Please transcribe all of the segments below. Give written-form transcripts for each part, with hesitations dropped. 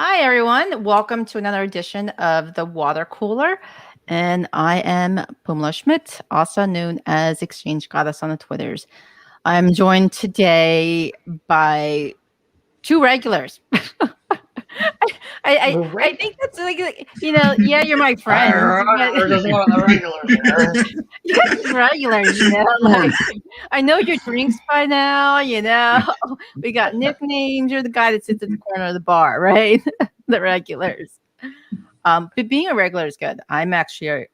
Hi, everyone. Welcome to another edition of the Water Cooler. And I am Pumla Schmidt, also known as Exchange Goddess on the Twitters. I'm joined today by two regulars. I think that's yeah, you're my friends. We're just one of the regulars here. You guys are regulars, I know your drinks by now, We got nicknames. You're the guy that sits at the corner of the bar, right? The regulars. But being a regular is good. I'm actually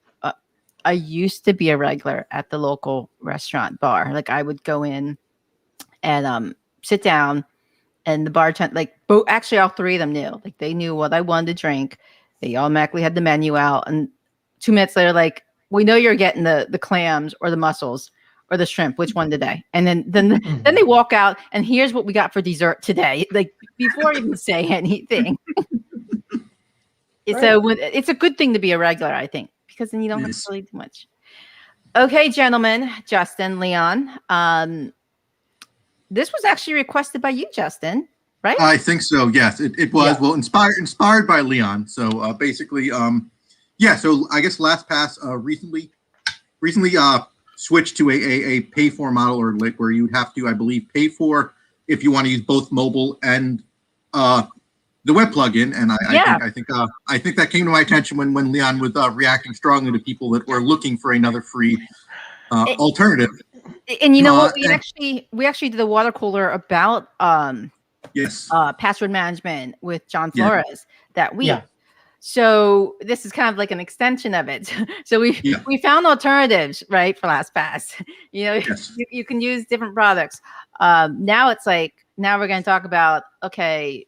I used to be a regular at the local restaurant bar. Like I would go in and sit down, and the bartender, actually all three of them knew. Like they knew what I wanted to drink. They automatically had the menu out, and 2 minutes later, like, we know you're getting the clams or the mussels or the shrimp. Which one today? And then they walk out, and here's what we got for dessert today. Like before you even say anything. Right. So it's a good thing to be a regular, I think, because then you don't have to really do much. Okay, gentlemen, Justin, Leon. This was actually requested by you, Justin, right? I think so. Yes, it was. Yeah. Well, inspired by Leon. So basically, yeah. So I guess LastPass recently switched to a pay for model, or like where you would have to, I believe, pay for if you want to use both mobile and the web plugin. And I think that came to my attention when Leon was reacting strongly to people that were looking for another free alternative. And you know what? We actually did a water cooler about password management with John Flores that week. Yeah. So this is kind of like an extension of it. So we found alternatives, right, for LastPass. You can use different products. Now it's like, now we're going to talk about, okay,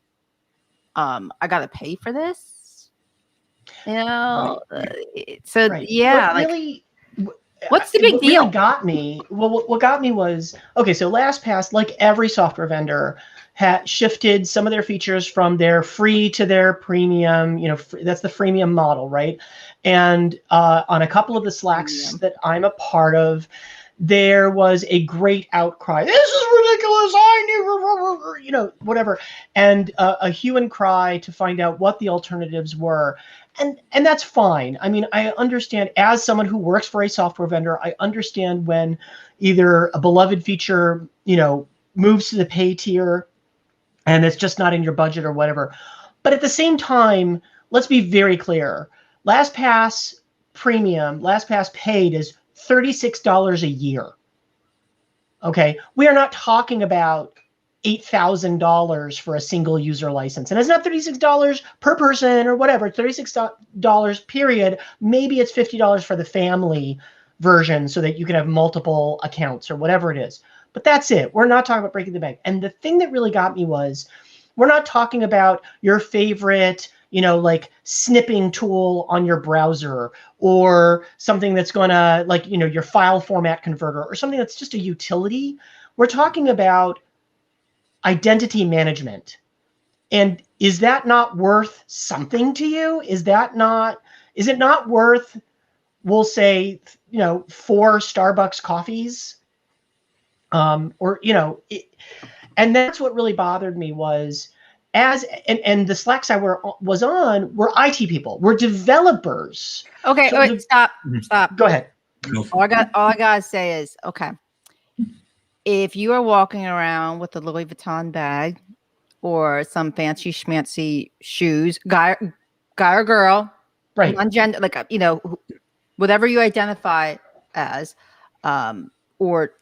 I got to pay for this. So yeah, what really. What's the big deal? Really got me. Well, what got me was, okay, so LastPass, like every software vendor, shifted some of their features from their free to their premium. That's the freemium model, right? And on a couple of the Slacks that I'm a part of, there was a great outcry. This is ridiculous. I need, whatever, and a hue and cry to find out what the alternatives were. And that's fine. I mean, I understand, as someone who works for a software vendor, I understand when either a beloved feature, moves to the pay tier and it's just not in your budget or whatever. But at the same time, let's be very clear. LastPass Premium, LastPass Paid is $36 a year. Okay, we are not talking about $8,000 for a single user license. And it's not $36 per person or whatever, $36 period. Maybe it's $50 for the family version so that you can have multiple accounts or whatever it is. But that's it. We're not talking about breaking the bank. And the thing that really got me was, we're not talking about your favorite, like snipping tool on your browser, or something that's going to, like, your file format converter, or something that's just a utility. We're talking about identity management. And is that not worth something to you? Is it not worth, we'll say, 4 Starbucks coffees? And that's what really bothered me was, and the Slacks I was on were IT people, were developers. Okay, so stop. Go ahead. All I gotta say is, okay, if you are walking around with a Louis Vuitton bag or some fancy schmancy shoes, guy or girl, right, on gender, like, whatever you identify as, or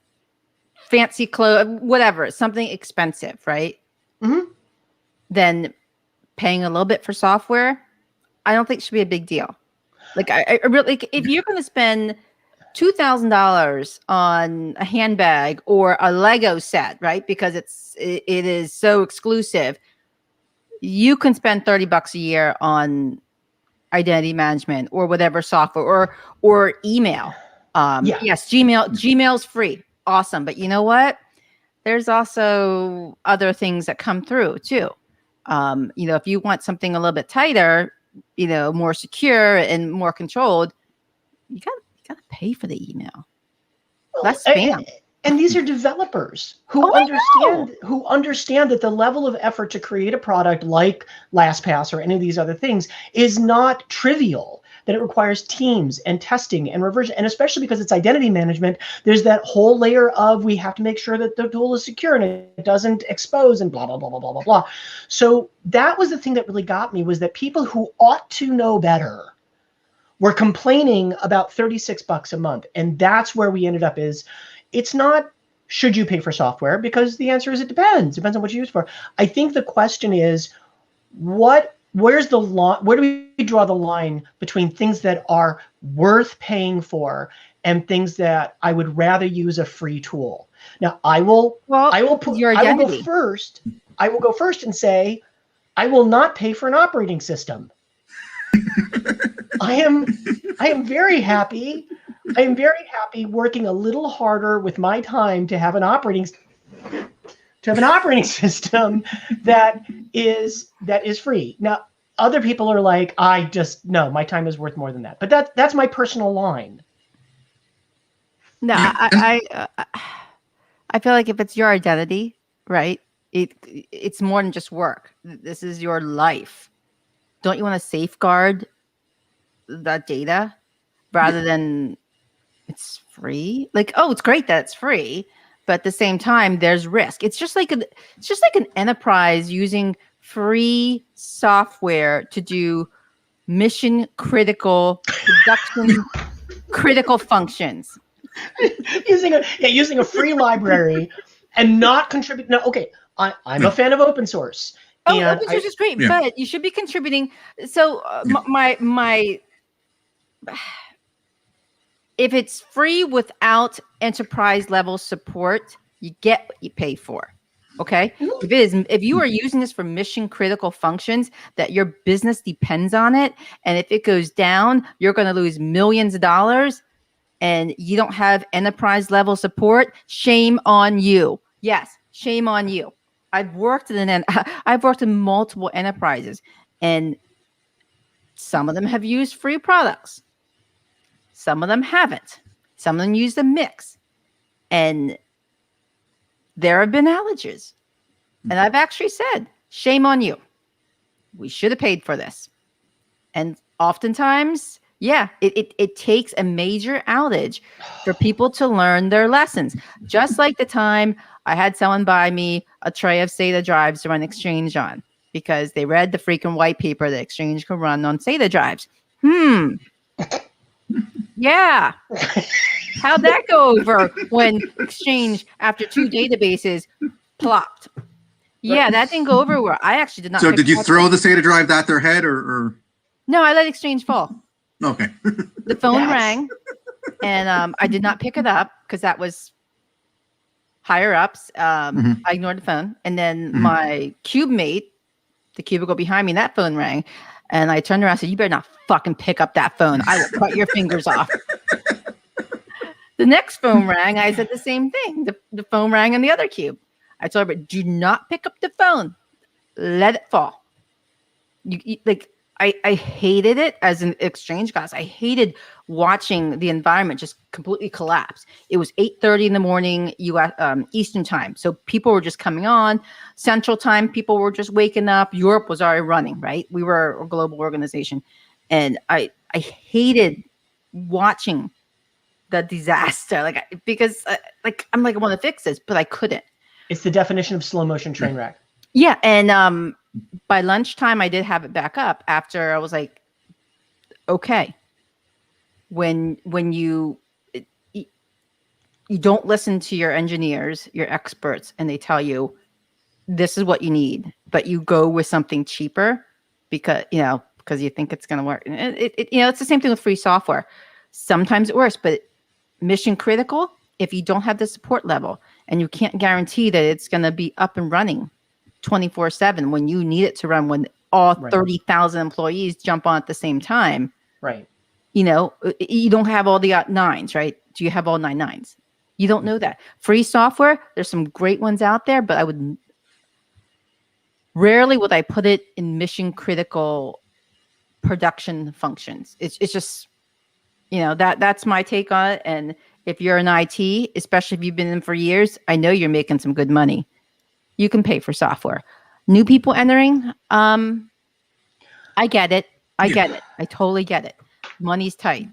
fancy clothes, whatever, something expensive, right? Mm-hmm. Then paying a little bit for software, I don't think should be a big deal. Like, I really, if you're going to spend $2,000 on a handbag or a Lego set, right? Because it is so exclusive. You can spend $30 a year on identity management or whatever software, or email. Yes, Gmail's free. Awesome. But you know what? There's also other things that come through too. If you want something a little bit tighter, more secure and more controlled, you got to pay for the email. Less spam. And these are developers who Oh, I know. understand that the level of effort to create a product like LastPass or any of these other things is not trivial. That it requires teams and testing and reversion, and especially because it's identity management, there's that whole layer of we have to make sure that the tool is secure and it doesn't expose and blah blah blah blah blah blah blah. So that was the thing that really got me, was that people who ought to know better were complaining about $36 a month, and that's where we ended up. Is it's not should you pay for software, because the answer is it depends. Depends on what you use it for. I think the question is where's the line? Where do we draw the line between things that are worth paying for and things that I would rather use a free tool? Now I will go first. I will go first and say I will not pay for an operating system. I am very happy. I am very happy working a little harder with my time to have an operating system that is free. Now, other people are like, no, my time is worth more than that. But that's my personal line. No, I feel like if it's your identity, right? It's more than just work. This is your life. Don't you want to safeguard that data rather than it's free? Like, oh, it's great that it's free, but at the same time, there's risk. It's just like an enterprise using free software to do mission critical production critical functions. using a free library and not contribute. No, okay, I'm a fan of open source. Oh, open source is great, but you should be contributing. So my if it's free without enterprise level support, you get what you pay for. Okay. If you are using this for mission critical functions that your business depends on it, and if it goes down, you're going to lose millions of dollars, and you don't have enterprise level support, shame on you. Yes, shame on you. I've worked in multiple enterprises, and some of them have used free products. Some of them haven't. Some of them use a mix. And there have been outages. And I've actually said, shame on you. We should have paid for this. And oftentimes, it takes a major outage for people to learn their lessons. Just like the time I had someone buy me a tray of SATA drives to run Exchange on, because they read the freaking white paper that Exchange could run on SATA drives. Yeah. How'd that go over when Exchange, after 2 databases, plopped? Yeah, that didn't go over well. I actually did not. So did you throw the SATA drive at their head or? No, I let Exchange fall. Okay. The phone rang, and I did not pick it up because that was higher ups. I ignored the phone. And then my cube mate, the cubicle behind me, that phone rang. And I turned around and said, you better not fucking pick up that phone. I will cut your fingers off. The next phone rang. I said the same thing. The phone rang in the other cube. I told her, but do not pick up the phone. Let it fall. I hated it as an Exchange guy. I hated watching the environment just completely collapse. It was 8:30 in the morning, U.S. Eastern time. So people were just coming on. Central time, people were just waking up. Europe was already running, right? We were a global organization. And I hated watching the disaster. Because I'm like, I want to fix this, but I couldn't. It's the definition of slow motion train wreck. Yeah. And by lunchtime, I did have it back up after I was like, okay. When you don't listen to your engineers, your experts, and they tell you this is what you need, but you go with something cheaper because you think it's going to work. And it's the same thing with free software. Sometimes it works, but mission critical, if you don't have the support level and you can't guarantee that it's going to be up and running 24/7 when you need it to run, when all 30,000 employees jump on at the same time. Right. You don't have all the nines, right? Do you have all 9 nines? You don't know that. Free software, there's some great ones out there, but rarely would I put it in mission critical production functions. It's just, that's my take on it. And if you're in IT, especially if you've been in for years, I know you're making some good money. You can pay for software. New people entering, I get it. I get it. I totally get it. Money's tight.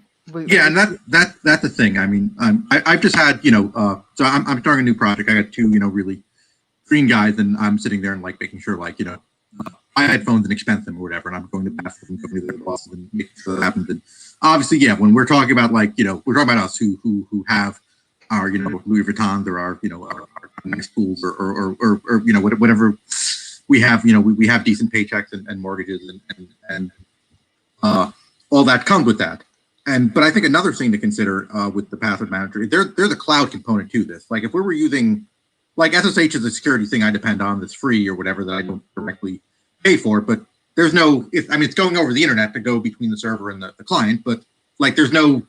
Yeah, and that's the thing. I mean, I've just had, so I'm starting a new project. I got two, really green guys, and I'm sitting there and like making sure, like, buy headphones and expense them or whatever, and I'm going to pass them to their bosses and making sure that happens. And obviously, yeah, when we're talking about like, we're talking about us who have our, Louis Vuittons or our, our nice schools or whatever we have, we have decent paychecks and mortgages and all that comes with that. But I think another thing to consider with the password manager, there's a cloud component to this. Like if we were using, like SSH is a security thing I depend on that's free or whatever that I don't directly pay for, but there's no, it's going over the internet to go between the server and the client, but like there's no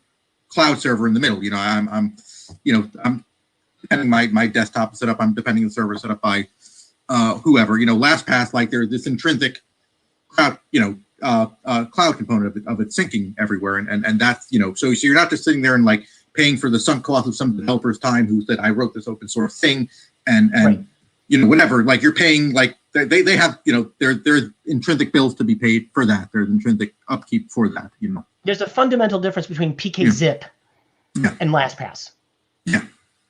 cloud server in the middle. I'm depending my desktop set up, I'm depending on the server set up by whoever. LastPass, like there's this intrinsic cloud, cloud component of it syncing everywhere, and that's so you're not just sitting there and like paying for the sunk cost of some developer's time who said I wrote this open source thing and right. Whatever, like you're paying like they have there's intrinsic bills to be paid for that, there's intrinsic upkeep for that. There's a fundamental difference between PKZip and LastPass. Yeah.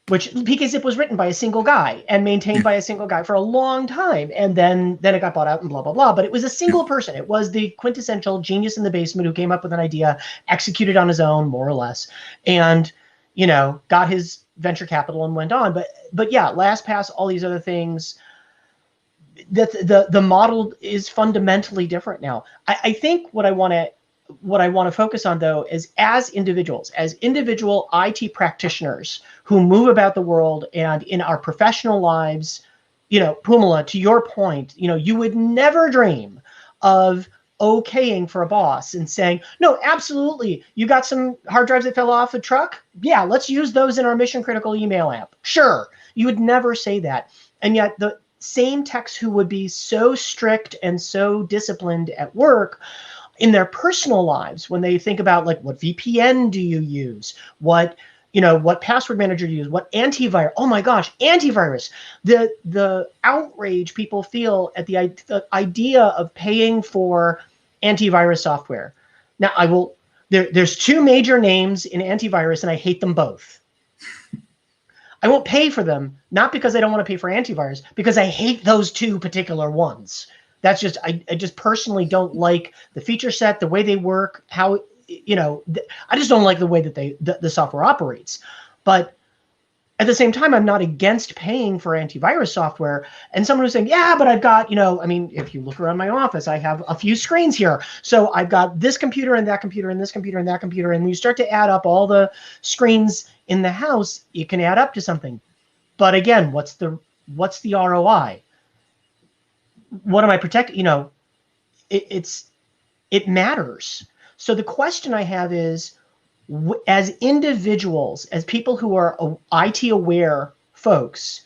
Which PKZip was written by a single guy and maintained by a single guy for a long time, and then it got bought out and blah blah blah. But it was a single person. It was the quintessential genius in the basement who came up with an idea, executed on his own more or less, and got his venture capital and went on. But yeah, LastPass, all these other things. That the model is fundamentally different now. I think what I want to focus on, though, is as individuals, as individual IT practitioners who move about the world and in our professional lives, Pumala, to your point, you would never dream of okaying for a boss and saying, no, absolutely, you got some hard drives that fell off a truck? Yeah, let's use those in our mission critical email app. Sure, you would never say that. And yet the same techs who would be so strict and so disciplined at work in their personal lives, when they think about like what VPN do you use, what password manager do you use, what antivirus, oh my gosh, antivirus, the outrage people feel at the idea of paying for antivirus software. Now there's two major names in antivirus and I hate them both. I won't pay for them, not because I don't want to pay for antivirus, because I hate those two particular ones. That's just, I just personally don't like the feature set, the way they work, how, I just don't like the way that the software operates. But at the same time, I'm not against paying for antivirus software. And someone who's saying, yeah, but I've got, if you look around my office, I have a few screens here. So I've got this computer and that computer and this computer and that computer. And when you start to add up all the screens in the house, it can add up to something. But again, what's the ROI? What am I protecting? It matters. So the question I have is, as individuals, as people who are IT aware folks,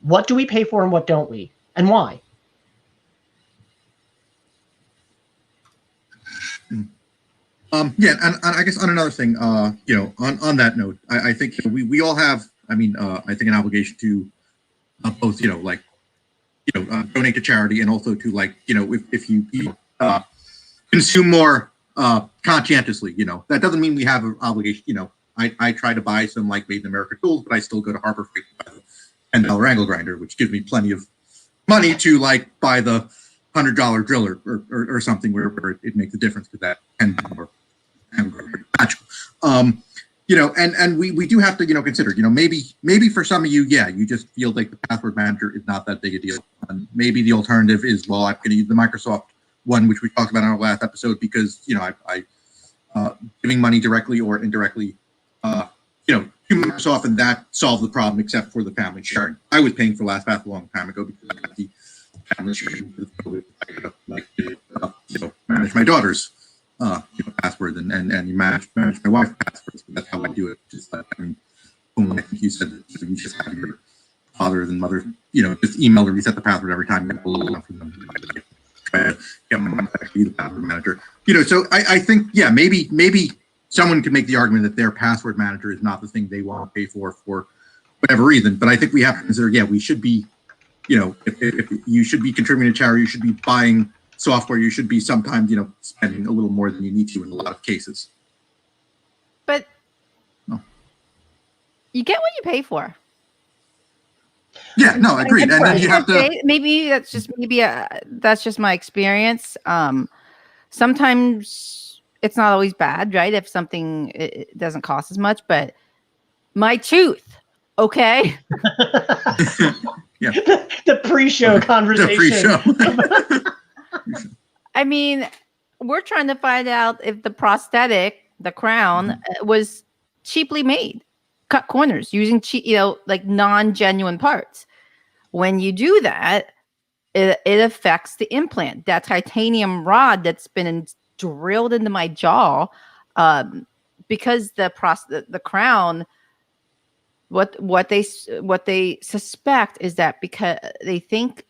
what do we pay for and what don't we, and why? Yeah, and I guess on another thing, on that note, I think we all have, I think an obligation to both, donate to charity and also to if you consume more conscientiously, that doesn't mean we have an obligation. I try to buy some like Made in America tools, but I still go to Harbor Freight to buy the $10 angle grinder, which gives me plenty of money to like buy the $100 driller or something where it makes a difference because that $10 angle grinder. And we do have to consider maybe for some of you, you just feel like the password manager is not that big a deal. And maybe the alternative is, well, I'm going to use the Microsoft one, which we talked about in our last episode, because I giving money directly or indirectly, to Microsoft, and that solves the problem, except for the family sharing. I was paying for LastPass a long time ago because I got the family sharing with COVID. I manage my daughter's passwords and you manage my wife's passwords. That's how I do it. Just like, I think you said that you just have your fathers and mothers, just email to reset the password every time you get a little from them. Try to get my actually the password manager. So I think, maybe someone could make the argument that their password manager is not the thing they want to pay for whatever reason. But I think we have to consider, we should be, if you should be contributing to charity, you should be buying software, you should be sometimes, spending a little more than you need to in a lot of cases. But you get what you pay for. Yeah, no, agreed. And then you have to. Maybe that's just my experience. Sometimes it's not always bad, right? If something it doesn't cost as much, but my tooth, okay. Yeah. The pre-show conversation. The pre-show. I mean, we're trying to find out if the prosthetic, the crown, was cheaply made, cut corners using cheap, like non-genuine parts. When you do that, it affects the implant. That titanium rod that's been drilled into my jaw, because the crown. What they suspect is that because they think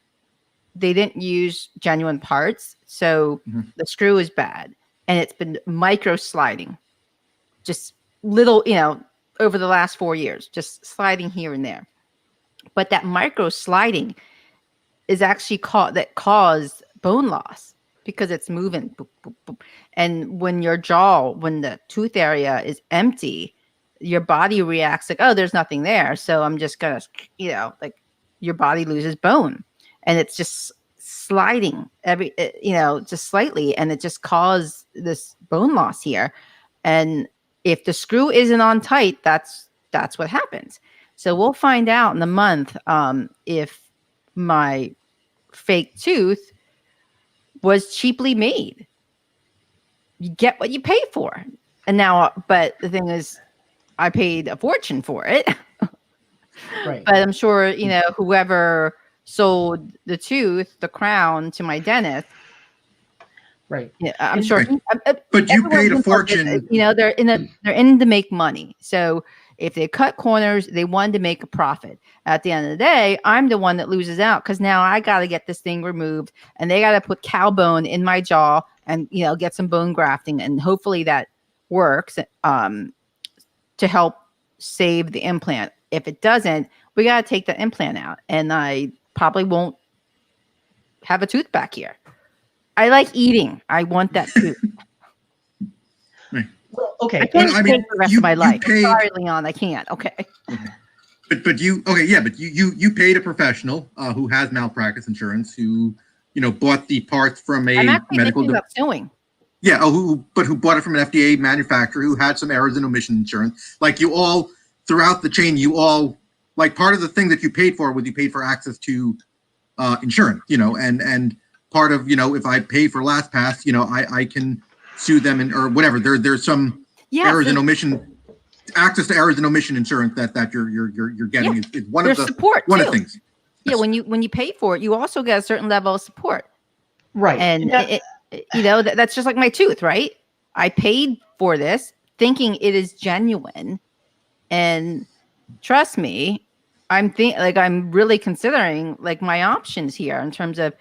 they didn't use genuine parts, so the screw is bad, and it's been micro sliding, just little, over the last 4 years, just sliding here and there. But that micro sliding is actually caused bone loss because it's moving. Boop, boop, boop. And when the tooth area is empty, your body reacts like, oh, there's nothing there. So I'm just going to, like your body loses bone, and it's just sliding just slightly. And it just caused this bone loss here. And if the screw isn't on tight, that's what happens. So we'll find out in a month if my fake tooth was cheaply made. You get what you pay for. And now, but the thing is, I paid a fortune for it. Right. But I'm sure, whoever sold the crown to my dentist. Right. Yeah, I'm sure. But you paid a fortune. They're in to make money. So if they cut corners, they wanted to make a profit. At the end of the day, I'm the one that loses out because now I got to get this thing removed, and they got to put cow bone in my jaw and get some bone grafting, and hopefully that works to help save the implant. If it doesn't, we got to take the implant out, and I probably won't have a tooth back here. I like eating. I want that tooth. Well, okay. I can't for the rest of my life. Sorry, Leon, I can't. Okay. But you paid a professional who has malpractice insurance, who bought the parts from a medical. Suing. Yeah, who bought it from an FDA manufacturer who had some errors and omission insurance. Like you all throughout the chain, like part of the thing that you paid for was you paid for access to insurance. And part of if I pay for LastPass, I can sue them or whatever. There's some errors and omission. Access to errors and omission insurance that you're getting is one of the support one too. of the things. Yeah, when you pay for it, you also get a certain level of support. Right. And that's just like my tooth, right? I paid for this thinking it is genuine, and trust me, I'm really considering like my options here in terms of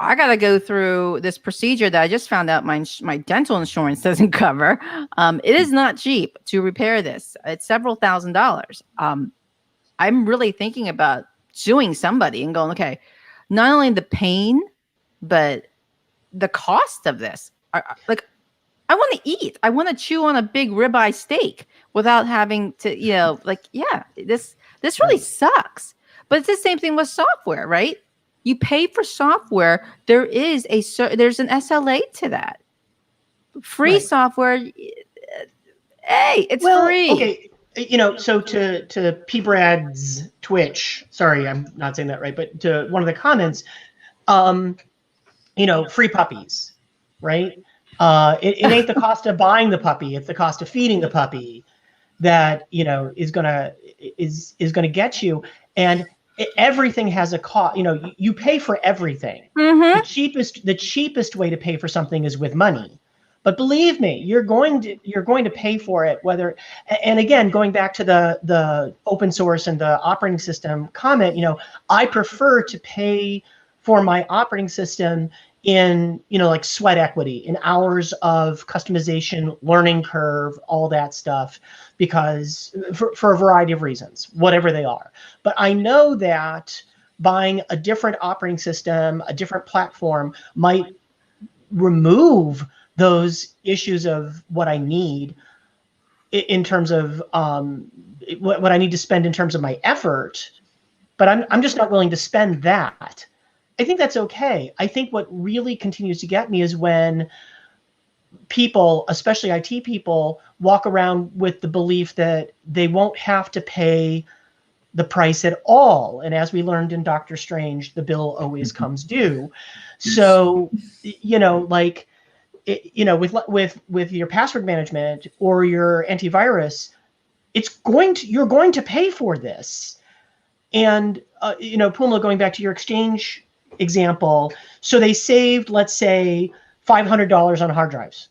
I got to go through this procedure that I just found out my dental insurance doesn't cover. It is not cheap to repair this. It's several $1,000s. I'm really thinking about suing somebody and going, okay, not only the pain, but the cost of this. I want to eat. I want to chew on a big ribeye steak without having to, this really sucks. But it's the same thing with software, right? You pay for software. There's an SLA to that. Free software. Hey, it's free. Okay. So to P. Brad's Twitch, sorry, I'm not saying that right, but to one of the comments, free puppies, right? It ain't the cost of buying the puppy; it's the cost of feeding the puppy that is gonna get you. And everything has a cost. You pay for everything. Mm-hmm. The cheapest way to pay for something is with money. But believe me, you're going to pay for it. Whether, and again, going back to the open source and the operating system comment, I prefer to pay for my operating system in, like sweat equity, in hours of customization, learning curve, all that stuff, because for a variety of reasons, whatever they are. But I know that buying a different operating system, a different platform might remove those issues of what I need in terms of what I need to spend in terms of my effort, but I'm just not willing to spend that. I think that's okay. I think what really continues to get me is when people, especially IT people, walk around with the belief that they won't have to pay the price at all. And as we learned in Doctor Strange, the bill always comes due. So, like, with your password management or your antivirus, you're going to pay for this. And, Puma, going back to your Exchange example, so they saved, let's say, $500 on hard drives.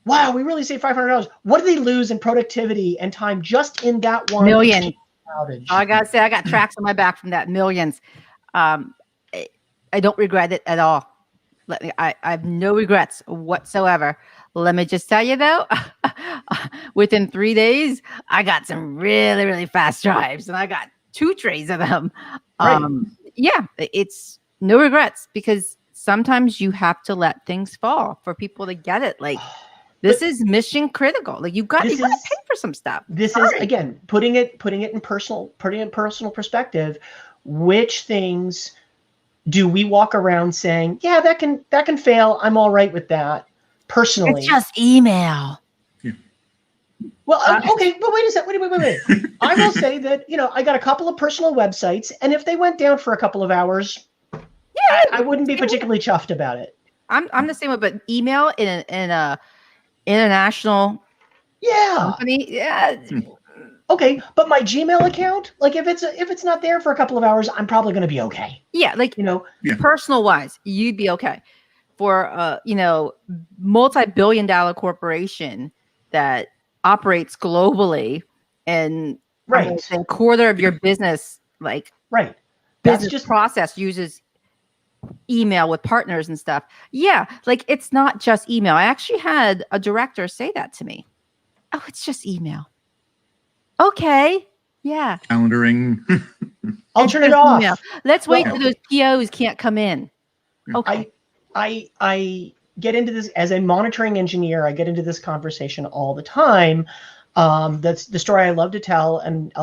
Wow, we really saved $500. What do they lose in productivity and time just in that one Million outage? I gotta say, I got tracks on my back from that. Millions. I don't regret it at all. I have no regrets whatsoever. Let me just tell you though, within 3 days, I got some really, really fast drives, and I got 2 trays of them. Right. Yeah, it's no regrets, because sometimes you have to let things fall for people to get it. Like, this is mission critical. Like, you got to pay for some stuff. This is, again, putting it in personal perspective. Which things do we walk around saying, yeah, that can fail, I'm all right with that personally? It's just email. Yeah. Well, okay, but wait a second. Wait. I will say that, I got a couple of personal websites, and if they went down for a couple of hours, I wouldn't be particularly chuffed about it. I'm the same way, but email in a international company, okay, but my Gmail account, like, if it's not there for a couple of hours, I'm probably going to be okay. Yeah, like, personal wise, you'd be okay. For multi-billion-dollar corporation that operates globally, and a quarter of your business, like, business process uses email with partners and stuff. Yeah, like, it's not just email. I actually had a director say that to me. Oh, it's just email. Okay. Yeah. Calendaring. I'll turn it off. Email. Let's wait till those POs can't come in. Okay. I get into this as a monitoring engineer. I get into this conversation all the time. That's the story I love to tell, and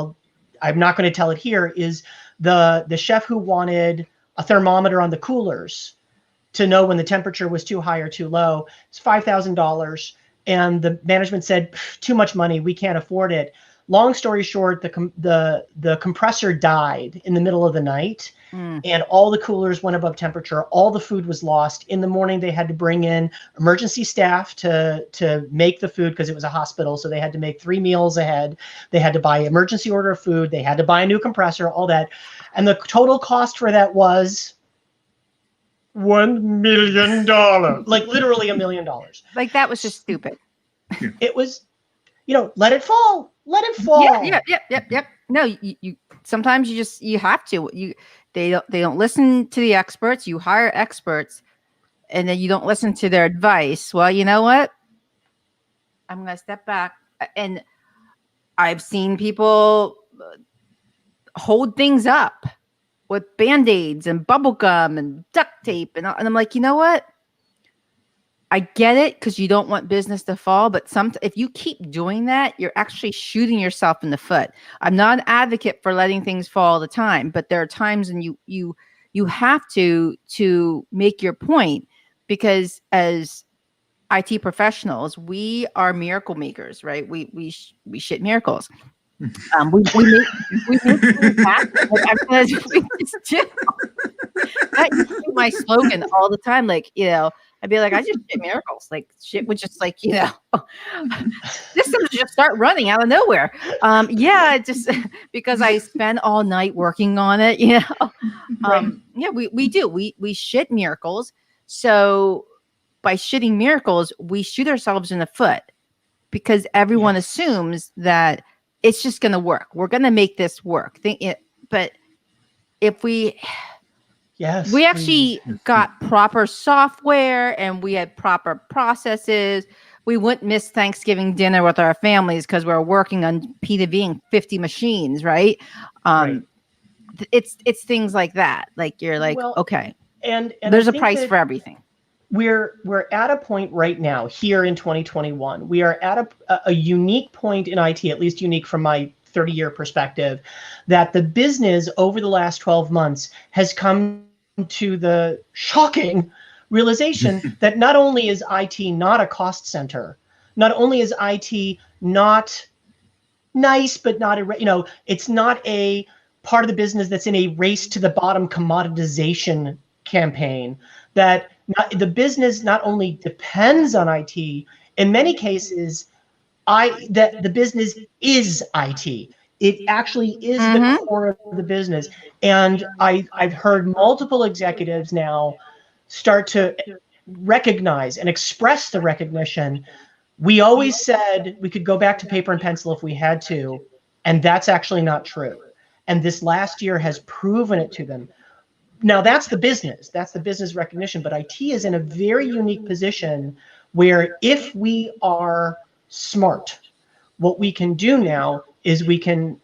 I'm not going to tell it here. Is the chef who wanted a thermometer on the coolers to know when the temperature was too high or too low? It's $5,000, and the management said, too much money, we can't afford it. Long story short, the compressor died in the middle of the night, and all the coolers went above temperature. All the food was lost. In the morning, they had to bring in emergency staff to make the food, because it was a hospital, so they had to make 3 meals ahead. They had to buy emergency order of food. They had to buy a new compressor, all that. And the total cost for that was $1 million. Like, literally $1 million. Like, that was just stupid. It was, let it fall. Let it fall. Yep. No, you sometimes you have to. They don't listen to the experts. You hire experts, and then you don't listen to their advice. Well, you know what? I'm going to step back. And I've seen people hold things up with Band-Aids and bubble gum and duct tape. And I'm like, you know what? I get it, because you don't want business to fall, but if you keep doing that, you're actually shooting yourself in the foot. I'm not an advocate for letting things fall all the time, but there are times when you have to make your point, because as IT professionals, we are miracle makers, right? We shit miracles. We make things happen. Like, that used to be my slogan all the time. Like, I'd be like, I just shit miracles. Like, shit would just, like, systems just start running out of nowhere. Just because I spend all night working on it. We do. We shit miracles. So by shitting miracles, we shoot ourselves in the foot, because everyone assumes that it's just going to work. We're going to make this work. But if we Yes. We please. actually got proper software and we had proper processes. We wouldn't miss Thanksgiving dinner with our families because we were working on P2Ving 50 machines, right? Right. It's things like that. Like you're like, Well, okay, and there's I a think price that for everything. we're at a point right now here in 2021. We are at a unique point in IT, at least unique from my 30-year perspective, that the business over the last 12 months has come to the shocking realization that not only is IT not a cost center, not only is IT not nice, but not it's not a part of the business that's in a race to the bottom commoditization campaign, that the business not only depends on IT, in many cases, that the business is IT. It actually is the core of the business. And I've heard multiple executives now start to recognize and express the recognition. We always said we could go back to paper and pencil if we had to, and that's actually not true. And this last year has proven it to them. Now that's the business recognition, but IT is in a very unique position where if we are smart, what we can do now is we can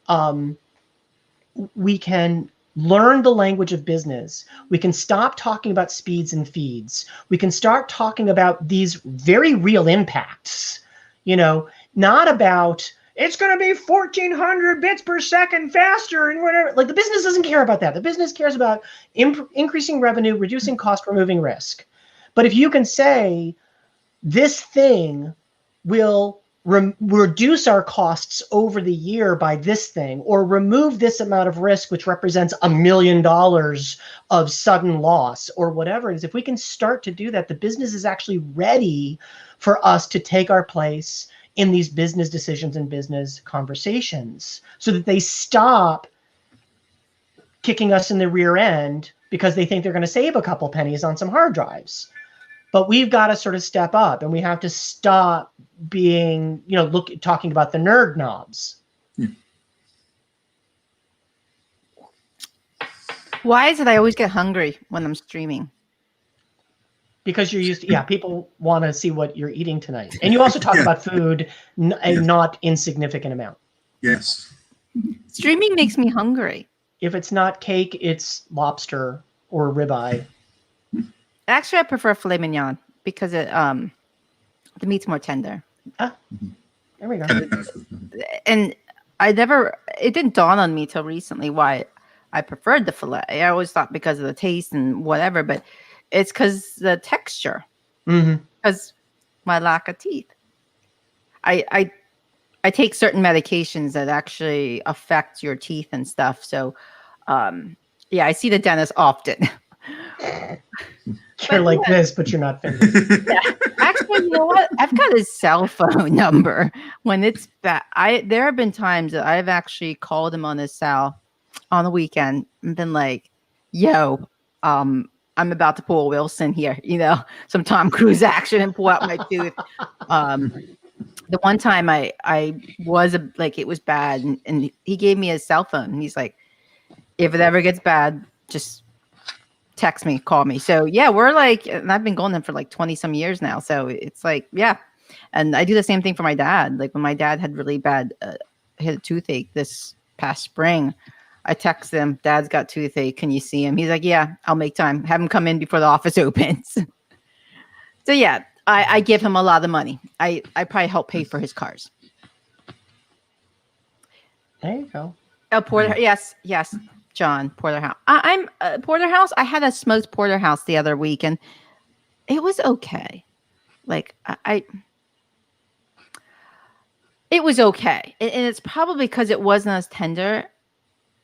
learn the language of business. We can stop talking about speeds and feeds. We can start talking about these very real impacts, not about it's going to be 1,400 bits per second faster and whatever. Like, the business doesn't care about that. The business cares about increasing revenue, reducing cost, removing risk. But if you can say this thing will reduce our costs over the year by this thing, or remove this amount of risk, which represents $1 million of sudden loss, or whatever it is, if we can start to do that, the business is actually ready for us to take our place in these business decisions and business conversations, so that they stop kicking us in the rear end because they think they're going to save a couple pennies on some hard drives. But we've got to sort of step up, and we have to stop being, talking about the nerd knobs. Yeah. Why is it I always get hungry when I'm streaming? Because you're used to, people want to see what you're eating tonight. And you also talk about food, a not insignificant amount. Yes. Streaming makes me hungry. If it's not cake, it's lobster or ribeye. Actually, I prefer filet mignon because the meat's more tender. Ah, there we go. And it didn't dawn on me till recently why I preferred the filet. I always thought because of the taste and whatever, but it's because the texture. Because my lack of teeth. I take certain medications that actually affect your teeth and stuff. So, I see the dentist often. You're like this, but you're not finished. Yeah. Actually, you know what? I've got his cell phone number. When it's bad, there have been times that I've actually called him on his cell on the weekend and been like, "Yo, I'm about to pull a Wilson here, some Tom Cruise action and pull out my tooth." The one time I was it was bad, and he gave me his cell phone, and he's like, "If it ever gets bad, just text me, call me." So we're like, and I've been going them for like 20 some years now. So it's like, and I do the same thing for my dad. Like when my dad had really bad, hit a toothache this past spring, I text him, "Dad's got toothache. Can you see him?" He's like, "Yeah, I'll make time. Have him come in before the office opens." So I give him a lot of money. I probably help pay for his cars. There you go. Yes. John Porterhouse. I'm Porterhouse. I had a smoked porterhouse the other week, and it was okay. Like it was okay, and it's probably because it wasn't as tender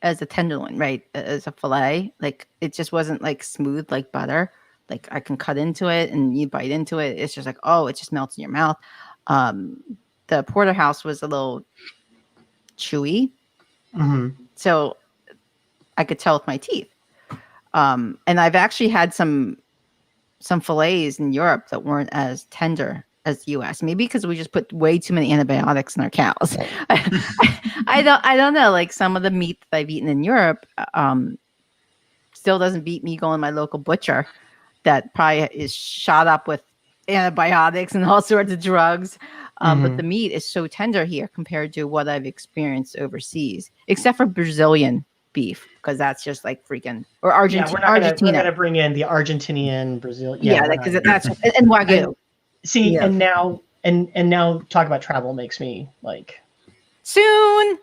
as a tenderloin, right? As a fillet, like it just wasn't like smooth like butter. Like I can cut into it, and you bite into it. It's just like, oh, it just melts in your mouth. The porterhouse was a little chewy, so I could tell with my teeth. And I've actually had some fillets in Europe that weren't as tender as the US. Maybe because we just put way too many antibiotics in our cows. I don't know. Like some of the meat that I've eaten in Europe, still doesn't beat me going to my local butcher that probably is shot up with antibiotics and all sorts of drugs. But the meat is so tender here compared to what I've experienced overseas, except for Brazilian beef, because that's just like freaking, or Argentina. We're gonna bring in the Argentinian, Brazil. Yeah, because that's and Wagyu. See, and now talk about travel makes me like soon.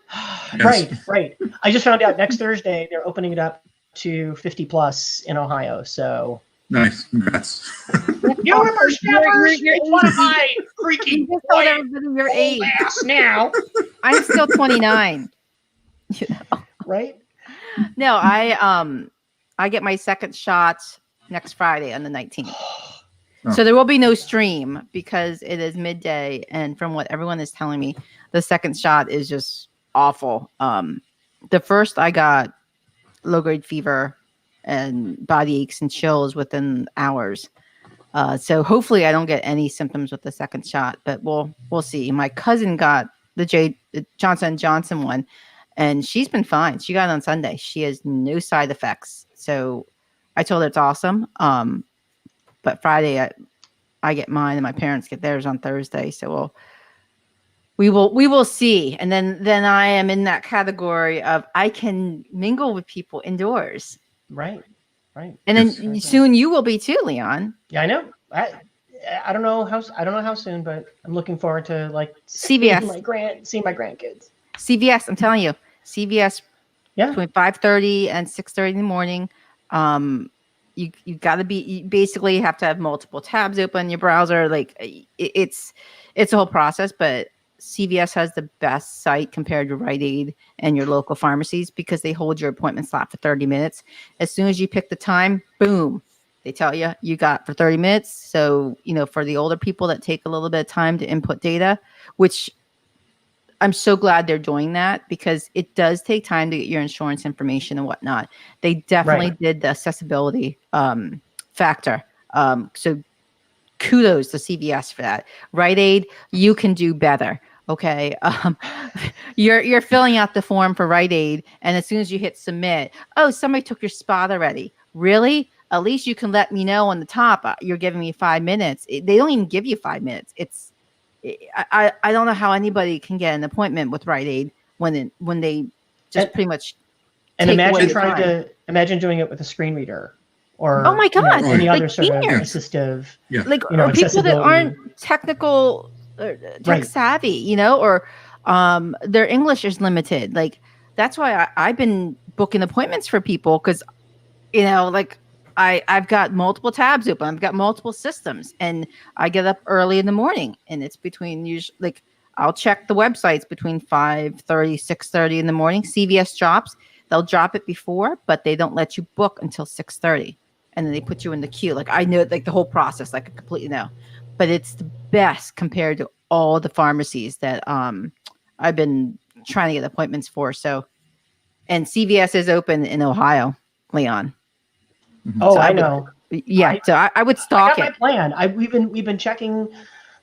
Right. I just found out next Thursday they're opening it up to 50 plus in Ohio. So nice, congrats. Universe Nevers, it's one of my freaking your age ass now. I'm still 29. You know? Right? No, I get my second shot next Friday on the 19th. So there will be no stream because it is midday, and from what everyone is telling me, the second shot is just awful. The first I got low-grade fever and body aches and chills within hours. So hopefully I don't get any symptoms with the second shot, but we'll see. My cousin got the Johnson & Johnson one, and she's been fine. She got it on Sunday. She has no side effects. So I told her it's awesome. But Friday I get mine and my parents get theirs on Thursday. So we will see. And then I am in that category of I can mingle with people indoors. Right. And then soon you will be too, Leon. Yeah, I know. I don't know how soon, but I'm looking forward to like CVS. Seeing my grandkids. CVS, I'm telling you, CVS. Yeah. Between 5:30 and 6:30 in the morning. You got to be. You basically have to have multiple tabs open in your browser. Like it's a whole process, but CVS has the best site compared to Rite Aid and your local pharmacies because they hold your appointment slot for 30 minutes. As soon as you pick the time, boom, they tell you got for 30 minutes. So, for the older people that take a little bit of time to input data, which I'm so glad they're doing that because it does take time to get your insurance information and whatnot. They definitely did the accessibility factor. So kudos to CVS for that. Rite Aid, you can do better. Okay. You're filling out the form for Rite Aid, and as soon as you hit submit, somebody took your spot already. Really? At least you can let me know on the top. You're giving me 5 minutes. They don't even give you 5 minutes. I don't know how anybody can get an appointment with Rite Aid when they just pretty much. And imagine doing it with a screen reader. Or oh my God, any other sort of assistive, or people that aren't technical, tech savvy, or their English is limited. Like that's why I've been booking appointments for people because, I've got multiple tabs open, I've got multiple systems, and I get up early in the morning, and it's between I'll check the websites between 5:30, 6:30 in the morning. CVS drops. They'll drop it before, but they don't let you book until 6:30. And then they put you in the queue. Like I know, like the whole process, like I completely know. But it's the best compared to all the pharmacies that I've been trying to get appointments for. So, and CVS is open in Ohio, Leon. Oh, so I know. Yeah, so I would stalk I got my plan. We've been checking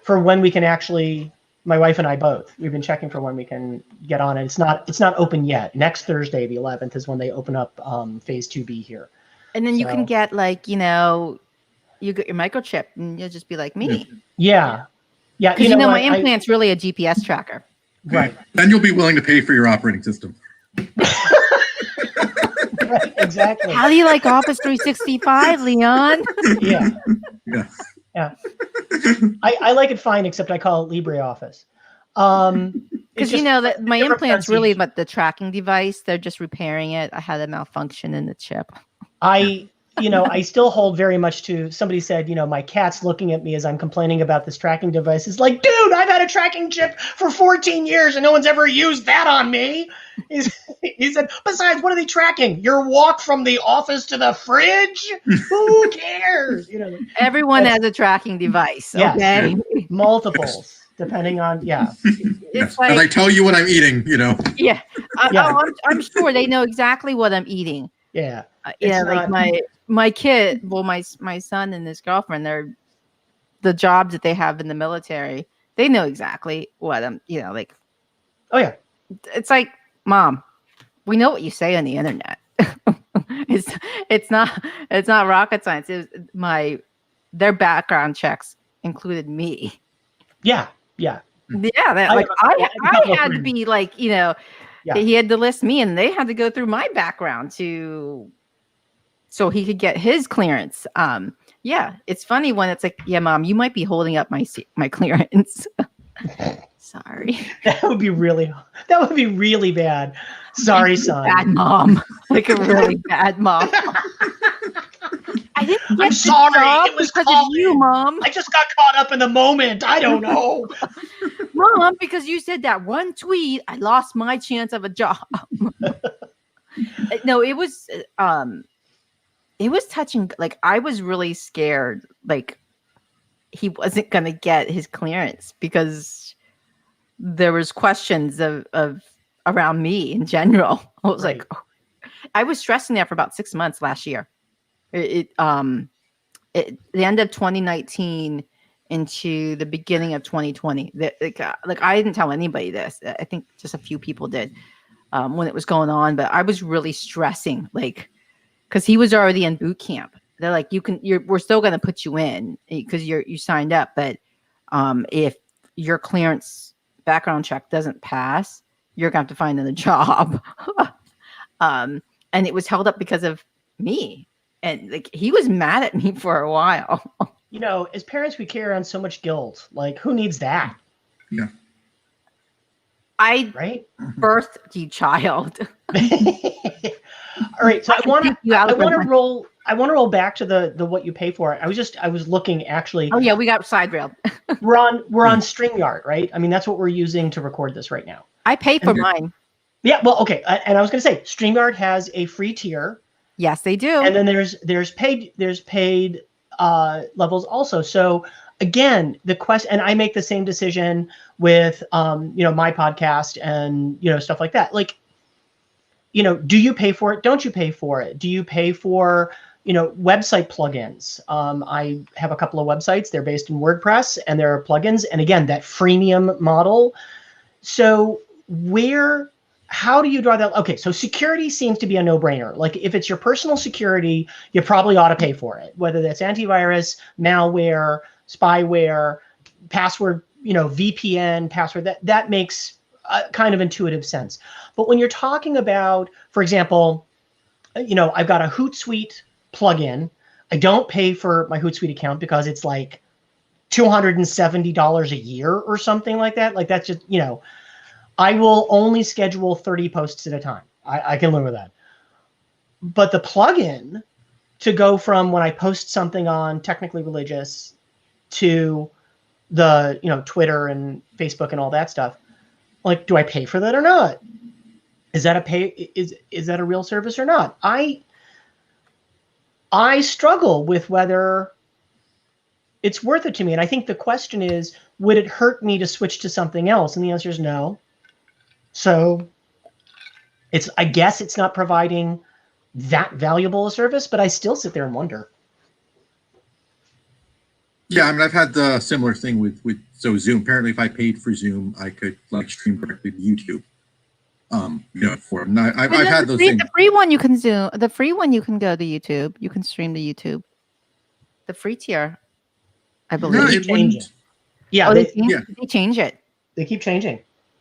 for when we can actually. My wife and I both. We've been checking for when we can get on it. It's not open yet. Next Thursday, the 11th, is when they open up phase 2B here. And then you can get you get your microchip and you'll just be like me. Yeah. Because my implant's really a GPS tracker. Right. Then you'll be willing to pay for your operating system. Right, exactly. How do you like Office 365, Leon? Yeah. Yeah. I like it fine, except I call it LibreOffice. Because that my implant's really but the tracking device. They're just repairing it. I had a malfunction in the chip. I still hold very much to. Somebody said, my cat's looking at me as I'm complaining about this tracking device. It's like, dude, I've had a tracking chip for 14 years and no one's ever used that on me. He said, besides, what are they tracking? Your walk from the office to the fridge? Who cares? Everyone has a tracking device. Yes, okay, multiples. Depending on, It's like, and I tell you what I'm eating, Yeah. I'm sure they know exactly what I'm eating. Yeah. Like my kid, my son and his girlfriend, they're the jobs that they have in the military. They know exactly what I'm, like. Oh yeah. It's like, Mom, we know what you say on the internet. it's it's not rocket science. Their background checks included me. Yeah. Yeah, I had to be like, he had to list me, and they had to go through my background so he could get his clearance. Yeah, it's funny when it's like, yeah, Mom, you might be holding up my clearance. Sorry. That would be really bad. Sorry, son. Bad mom. Like a really bad mom. I didn't get I'm sorry. It was because of you, Mom. I just got caught up in the moment. I don't know. Mom, because you said that one tweet, I lost my chance of a job. No, it was touching. Like, I was really scared. Like, he wasn't going to get his clearance because there was questions of around me in general. I was like, I was stressing that for about 6 months last year. The end of 2019 into the beginning of 2020. Like I didn't tell anybody this. I think just a few people did when it was going on. But I was really stressing, like, because he was already in boot camp. They're like, we're still going to put you in because you signed up. But if your clearance background check doesn't pass, you're going to have to find another job. And it was held up because of me. And like, he was mad at me for a while. As parents, we carry on so much guilt. Like, who needs that? Yeah. Right? Birthed you, child. All right. So I want to roll back to the what you pay for. I was looking actually. Oh yeah, we got side railed. we're on StreamYard, right? I mean, that's what we're using to record this right now. I pay for mine. Yeah. Well, okay. And I was going to say, StreamYard has a free tier. Yes, they do. And then there's paid levels also. So again, the question, and I make the same decision with my podcast and stuff like that. Like, do you pay for it? Don't you pay for it? Do you pay for website plugins? I have a couple of websites. They're based in WordPress, and there are plugins. And again, that freemium model. So how do you draw that? Okay, so security seems to be a no-brainer. Like, if it's your personal security, you probably ought to pay for it, whether that's antivirus, malware, spyware, password, VPN, password. That makes kind of intuitive sense. But when you're talking about, for example, I've got a Hootsuite plugin. I don't pay for my Hootsuite account because it's like $270 a year or something like that. Like, that's just, I will only schedule 30 posts at a time. I can live with that. But the plugin to go from when I post something on Technically Religious to the, Twitter and Facebook and all that stuff, like, do I pay for that or not? Is that is that a real service or not? I struggle with whether it's worth it to me. And I think the question is, would it hurt me to switch to something else? And the answer is no. So I guess it's not providing that valuable a service, but I still sit there and wonder. Yeah, I mean, I've had the similar thing with Zoom. Apparently, if I paid for Zoom, I could stream directly to YouTube. For them. I've had those things. The free one you can Zoom. The free one you can go to YouTube. You can stream to YouTube. The free tier, I believe. No, it wouldn't. Yeah, they change it. They keep changing.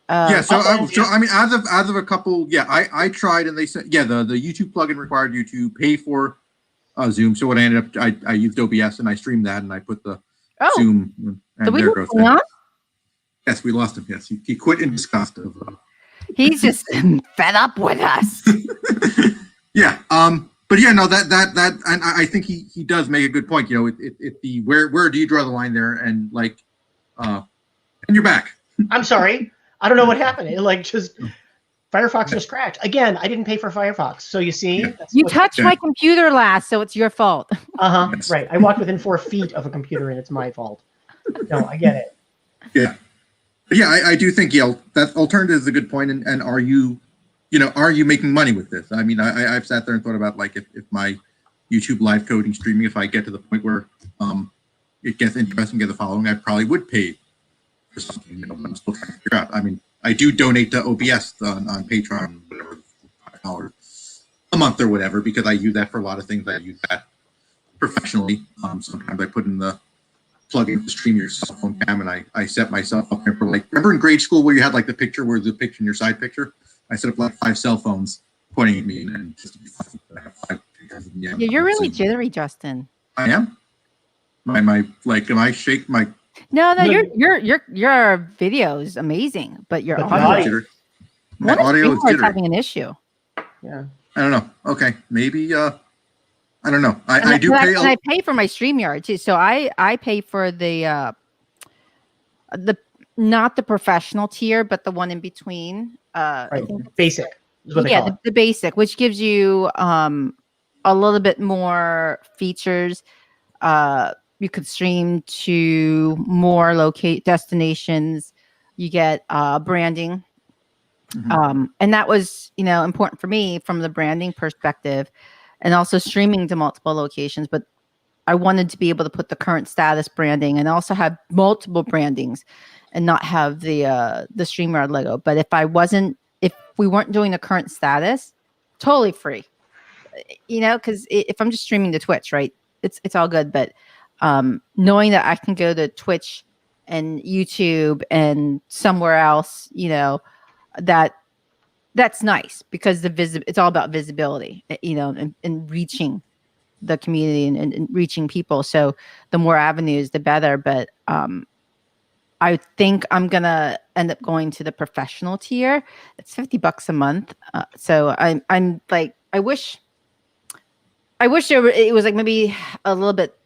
So I mean, out of a couple, I tried, and they said, the YouTube plugin required you to pay for Zoom. So what I ended up, I used OBS and I streamed that, and I put the Zoom. And there goes that. Yes, we lost him. Yes, he quit in disgust of. He's just fed up with us. Yeah. But yeah, no, that, and I think he does make a good point. Where do you draw the line there? And like, and you're back. I'm sorry. I don't know what happened. It just Firefox just crashed. Again, I didn't pay for Firefox. So you see, you touched my computer last, so it's your fault. Yes. Right. I walked within 4 feet of a computer, and it's my fault. No, I get it. Yeah. But yeah, I do think that alternative is a good point. And are you making money with this? I mean, I've sat there and thought about, like, if my YouTube live coding streaming, if I get to the point where it gets interesting, get the following, I probably would pay for something. I'm still trying to figure out. I mean, I do donate to OBS on Patreon, whatever, $5. a month or whatever, because I use that for a lot of things. I use that professionally. Sometimes I put in the plug in to stream your cell phone cam, and I set myself up there for like, remember in grade school where you had like the picture where the picture in your side picture? I set up like 5 cell phones pointing at me, and just I have 5 pictures of me. Yeah, you're really jittery, Justin. I am. My like, am I shake my? No, your video is amazing, but your But audio, my audio is jittery. having an issue. Yeah. I don't know. Okay, maybe. I don't know. I do pay. I pay for my StreamYard too, so I pay for the not the professional tier, but the one in between. Right. I think Basic. Is what they call it. The basic, which gives you a little bit more features. You could stream to more destinations. You get branding. And that was, important for me from the branding perspective, and also streaming to multiple locations. But I wanted to be able to put the current status branding and also have multiple brandings and not have the StreamYard logo. But if we weren't doing the current status, totally free, because if I'm just streaming to Twitch, right, it's all good. But knowing that I can go to Twitch and YouTube and somewhere else, that's nice, because it's all about visibility, and reaching the community and reaching people. So the more avenues, the better. But I think I'm gonna end up going to the professional tier. It's $50 a month. So I'm like, I wish it was like maybe a little bit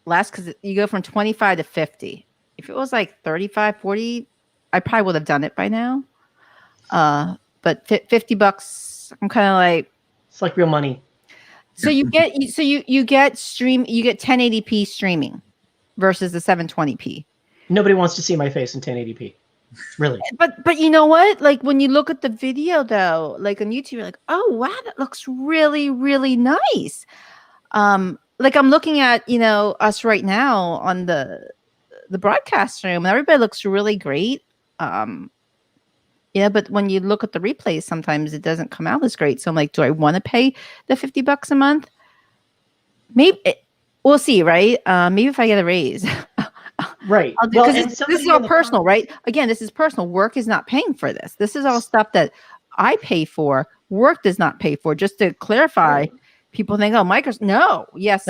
less, because you go from 25 to 50. If it was like 35, 40, I probably would have done it by now. But $50, I'm kind of like, it's like real money. So you get 1080p streaming versus the 720p. Nobody wants to see my face in 1080p. Really. But you know what? Like when you look at the video though, like on YouTube, you're like, oh wow, that looks really, really nice. Like I'm looking at, us right now on the broadcast room, and everybody looks really great. But when you look at the replays, sometimes it doesn't come out as great. So I'm like, do I want to pay the $50 a month? Maybe we'll see, right? Maybe if I get a raise. Right. Because this is all personal, right? Again, this is personal. Work is not paying for this. This is all stuff that I pay for. Work does not pay for. Just to clarify, people think, oh, Microsoft. No. Yes.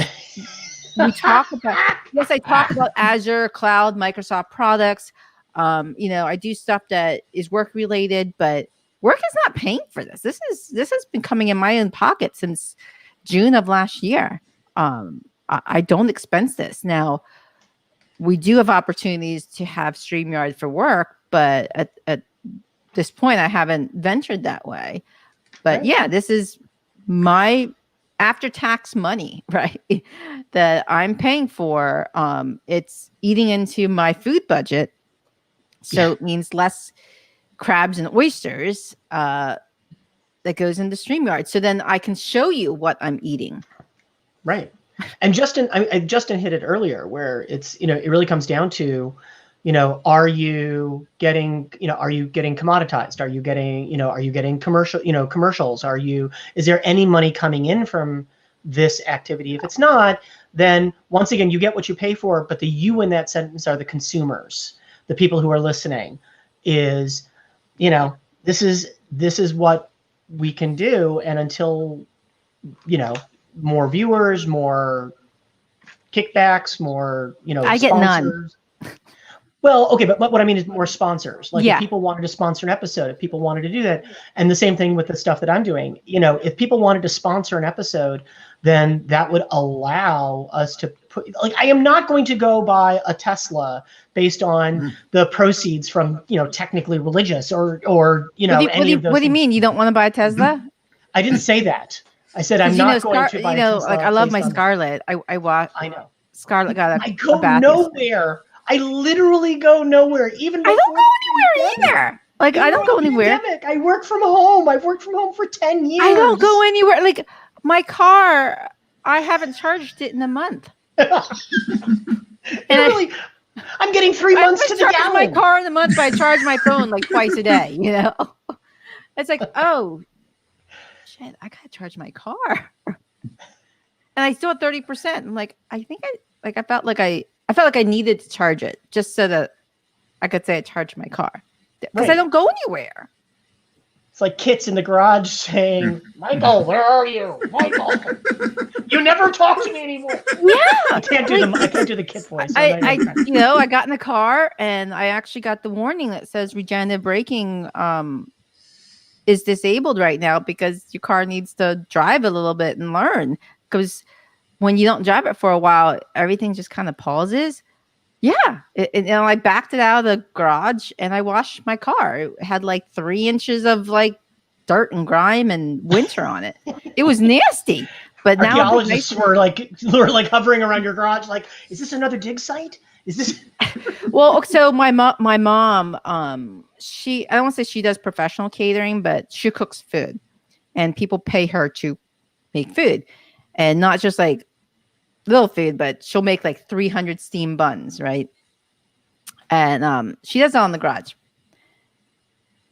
I talk about Azure, cloud, Microsoft products. I do stuff that is work related, but work is not paying for this. This has been coming in my own pocket since June of last year. I don't expense this. Now, we do have opportunities to have StreamYard for work, but at this point, I haven't ventured that way. But yeah, this is my after-tax money, right, that I'm paying for. It's eating into my food budget. So it means less crabs and oysters that goes into StreamYard. So then I can show you what I'm eating. Right. And Justin hit it earlier, where it's, it really comes down to, are you getting commoditized? Are you getting commercials? Is there any money coming in from this activity? If it's not, then once again, you get what you pay for, but the you in that sentence are the consumers, the people who are listening. Is, this is what we can do. And until, more viewers, more kickbacks, more, I get sponsors. None. Well, okay, but what I mean is more sponsors. Like if people wanted to sponsor an episode, if people wanted to do that, and the same thing with the stuff that I'm doing, if people wanted to sponsor an episode, then that would allow us to put, like, I am not going to go buy a Tesla based on the proceeds from, technically religious or any of those. What do you mean? You don't want to buy a Tesla? I didn't say that. I said I'm not going to buy a Tesla. Like I love my Scarlett. I watch. I know. Scarlett got I go nowhere. I literally go nowhere. Even I don't go anywhere either. Like I don't go anywhere. I work from home. I've worked from home for 10 years. I don't go anywhere. Like my car, I haven't charged it in a month. Really, I'm getting 3 months to the gallon. My car in a month, but I charge my phone like twice a day. It's like, oh shit, I gotta charge my car. And I still had 30%. I'm like, I felt like I needed to charge it just so that I could say I charged my car. Because I don't go anywhere. It's like Kit's in the garage saying, Michael, where are you? Michael, you never talk to me anymore. Yeah. I can't do the Kit voice. I got in the car and I actually got the warning that says regenerative braking is disabled right now because your car needs to drive a little bit and learn. Because when you don't drive it for a while, everything just kind of pauses. Yeah. I backed it out of the garage and I washed my car. It had like 3 inches of like dirt and grime and winter on it. It was nasty. But now archaeologists were like hovering around your garage, like, is this another dig site? Is this? Well, so my mom, I don't want to say she does professional catering, but she cooks food, and people pay her to make food, and not just like little food, but she'll make like 300 steam buns, right? And she does it on the garage,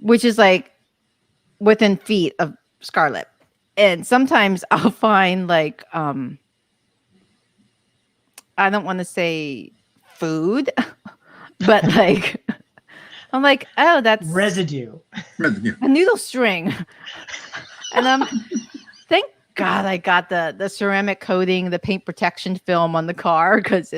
which is like within feet of Scarlett. And sometimes I'll find like I don't want to say food, but like I'm like, oh, that's residue. A noodle string. And thank God I got the ceramic coating, the paint protection film on the car, because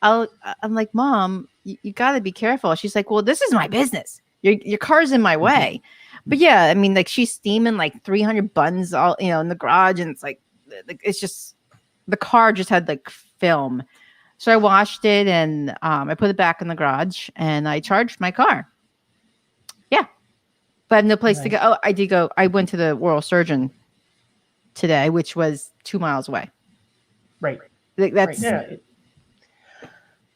I'm like, Mom, you got to be careful. She's like, well, this is my business. Your car's in my way. But yeah, I mean, like she's steaming like 300 buns all, in the garage, and it's just the car just had like film. So I washed it and I put it back in the garage and I charged my car. Yeah, but I have no place to go. Oh, I did go. I went to the oral surgeon today, which was 2 miles away. Right. That's. Right. Yeah.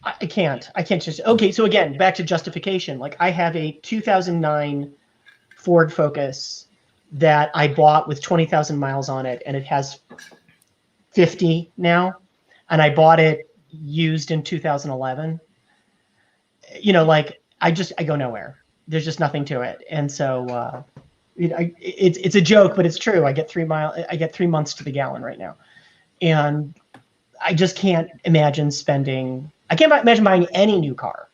I can't just. Okay, so again, back to justification. Like I have a 2009 Ford Focus that I bought with 20,000 miles on it, and it has 50 now, and I bought it used in 2011. Like I go nowhere. There's just nothing to it, and so it's a joke, but it's true. I get 3 months to the gallon right now, and I just can't imagine I can't imagine buying any new car.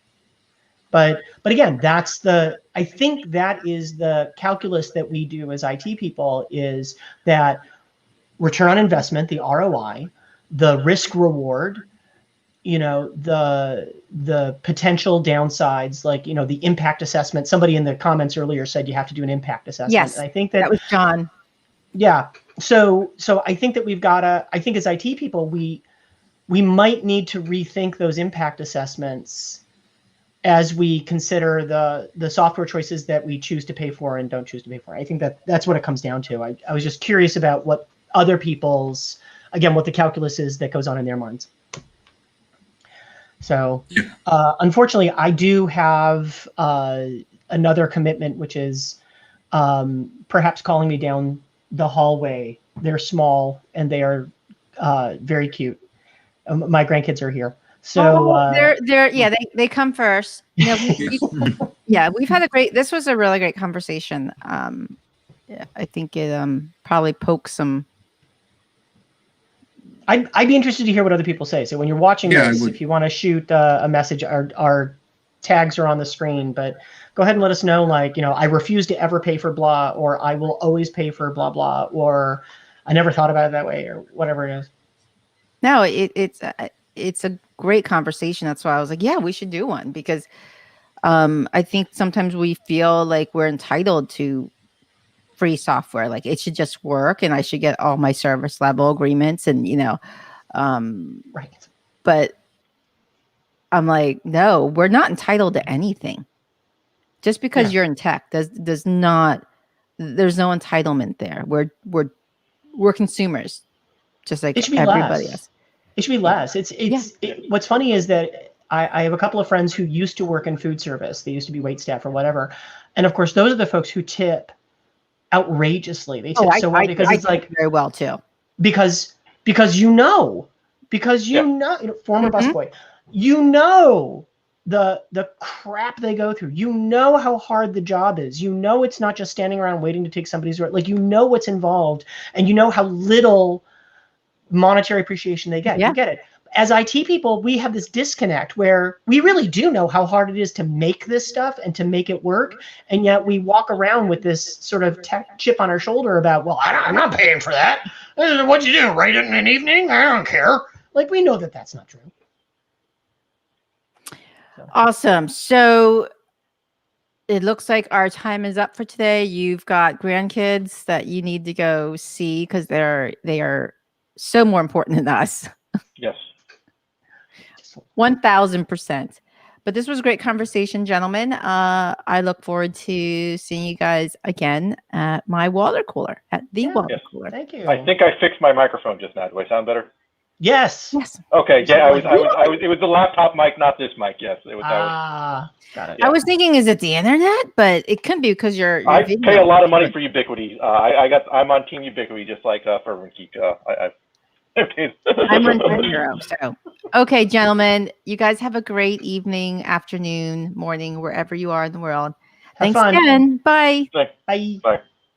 But again, I think that is the calculus that we do as IT people, is that return on investment, the ROI, the risk reward, the potential downsides, like, the impact assessment. Somebody in the comments earlier said you have to do an impact assessment. Yes, and I think that was John. Yeah. So I think that I think as IT people, we might need to rethink those impact assessments as we consider the software choices that we choose to pay for and don't choose to pay for. I think that's what it comes down to. I was just curious about what other people's, again, what the calculus is that goes on in their minds. So unfortunately, I do have another commitment, which is perhaps calling me down the hallway. They're small and they are very cute. My grandkids are here. So they come first. We've had this was a really great conversation. I think it probably pokes some. I'd be interested to hear what other people say. So when you're watching this, if you want to shoot a message, our tags are on the screen, but go ahead and let us know, like, I refuse to ever pay for blah, or I will always pay for blah, blah, or I never thought about it that way, or whatever it is. No, it's a great conversation. That's why I was like, yeah, we should do one, because I think sometimes we feel like we're entitled to free software. Like it should just work and I should get all my service level agreements and, right. But I'm like, no, we're not entitled to anything. Just because you're in tech does not, there's no entitlement there. We're consumers, just like everybody else. It should be less. What's funny is that I have a couple of friends who used to work in food service. They used to be wait staff or whatever. And of course, those are the folks who tip outrageously. They tip so well because it's like very well too. Because former busboy, the crap they go through. You know how hard the job is. You know it's not just standing around waiting to take somebody's word. Like, you know what's involved, and you know how little monetary appreciation they get. Yeah. You get it. As IT people, we have this disconnect where we really do know how hard it is to make this stuff and to make it work, and yet we walk around with this sort of tech chip on our shoulder about, well, I'm not paying for that. What'd you do? Write it in an evening? I don't care. Like, we know that that's not true. Awesome. So it looks like our time is up for today. You've got grandkids that you need to go see because they are so more important than us. Yes. 1000%. But this was a great conversation, gentlemen. I look forward to seeing you guys again at my water cooler, at the water cooler. Thank you. I think I fixed my microphone just now. Do I sound better? Yes. Yes. Okay. Yeah, it was the laptop mic, not this mic. Yes. It was. Got it. I was thinking, is it the internet? But it could be because you're I pay a lot of money for Ubiquity. I'm on Team Ubiquity, just like Fervor and Geek. I'm on zero. So, okay, gentlemen, you guys have a great evening, afternoon, morning, wherever you are in the world. Have Thanks fun. again. Bye. Bye. Bye.